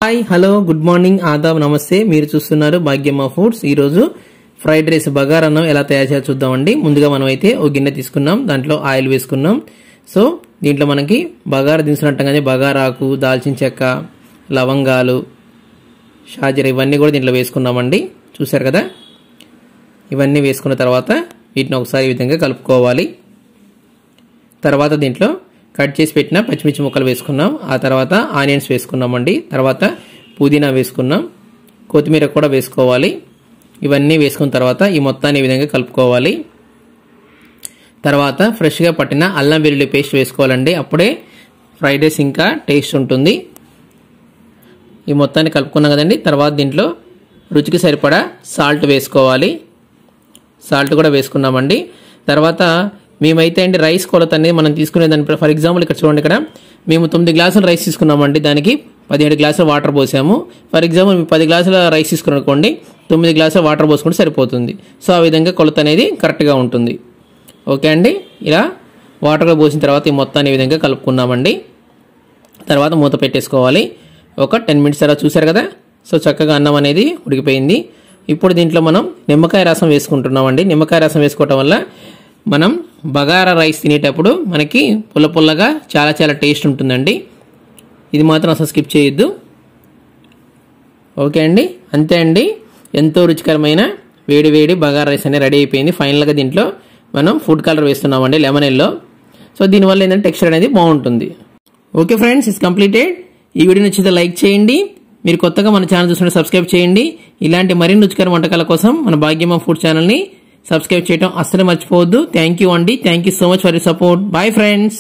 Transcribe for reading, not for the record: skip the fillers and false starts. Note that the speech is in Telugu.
Hi hello good morning Aadab నమస్తే మీరు చూస్తున్నారు భాగ్యమ్మ ఫుడ్స్। ఈ రోజు ఫ్రైడ్ రైస్ బగారా అన్నం ఎలా తయారు చేయాలో చూద్దామండి। ముందుగా మనం అయితే ఒక గిన్నె తీసుకున్నాం, దాంట్లో ఆయిల్ వేసుకున్నాం। సో దీంట్లో మనకి బగారా దినుసులంటంగానే బగారా ఆకు, దాల్చిన చెక్క, లవంగాలు, షాజీరా ఇవన్నీ కూడా దీంట్లో వేసుకున్నామండి। చూశారు కదా, ఇవన్నీ వేసుకున్న తర్వాత వీటిని ఒకసారి ఈ విధంగా కలుపుకోవాలి। తర్వాత దీంట్లో కట్ చేసి పెట్టిన పచ్చిమిర్చి ముక్కలు వేసుకున్నాం, ఆ తర్వాత ఆనియన్స్ వేసుకున్నామండి, తర్వాత పుదీనా వేసుకున్నాం, కొత్తిమీర కూడా వేసుకోవాలి। ఇవన్నీ వేసుకున్న తర్వాత ఈ మొత్తాన్ని ఈ విధంగా కలుపుకోవాలి। తర్వాత ఫ్రెష్గా పట్టిన అల్లం వెల్లుల్లి పేస్ట్ వేసుకోవాలండి, అప్పుడే ఫ్రైడ్ రైస్ ఇంకా టేస్ట్ ఉంటుంది। ఈ మొత్తాన్ని కలుపుకున్నాం కదండి। తర్వాత దీంట్లో రుచికి సరిపడా సాల్ట్ వేసుకోవాలి, సాల్ట్ కూడా వేసుకున్నామండి। తర్వాత మేమైతే అండి రైస్ కొలత అనేది మనం తీసుకునే దాని ఫర్ ఎగ్జాంపుల్ ఇక్కడ చూడండి, ఇక్కడ మేము 9 గ్లాసుల రైస్ తీసుకున్నామండి, దానికి 17 గ్లాసుల వాటర్ పోసాము। ఫర్ ఎగ్జాంపుల్ మేము 10 గ్లాసుల రైస్ తీసుకున్నాం అనుకోండి, 9 గ్లాసుల వాటర్ పోసుకుంటే సరిపోతుంది। సో ఆ విధంగా కొలత అనేది కరెక్ట్గా ఉంటుంది। ఓకే అండి, ఇలా వాటర్ పోసిన తర్వాత ఈ మొత్తాన్ని ఈ విధంగా కలుపుకున్నామండి। తర్వాత మూత పెట్టేసుకోవాలి। ఒక 10 మినిట్స్ తర్వాత చూసారు కదా, సో చక్కగా అన్నం అనేది ఉడికిపోయింది। ఇప్పుడు దీంట్లో మనం నిమ్మకాయ రసం వేసుకుంటున్నామండి। నిమ్మకాయ రసం వేసుకోవటం వల్ల మనం బగారా రైస్ తినేటప్పుడు మనకి పుల్ల పుల్లగా చాలా చాలా టేస్ట్ ఉంటుందండి। ఇది మాత్రం అసలు స్కిప్ చేయొద్దు। ఓకే అండి, అంతే అండి, ఎంతో రుచికరమైన వేడి వేడి బగారా రైస్ అనేది రెడీ అయిపోయింది। ఫైనల్గా దీంట్లో మనం ఫుడ్ కలర్ వేస్తున్నామండి, లెమన్ ఎల్లో। సో దీనివల్ల ఏంటంటే టెక్స్చర్ అనేది బాగుంటుంది। Okay friends, it's completed. ఈ వీడియో నచ్చితే లైక్ చేయండి, మీరు కొత్తగా మన ఛానల్ చూస్తుంటే సబ్స్క్రైబ్ చేయండి। ఇలాంటి మరిన్ని రుచికర వంటకాల కోసం మన భాగ్యమ్మ ఫుడ్ ఛానల్ని సబ్స్క్రైబ్ చేయడం అస్సలు మర్చిపోవద్దు। థ్యాంక్ యూ అండి, thank you so much for your support. Bye friends.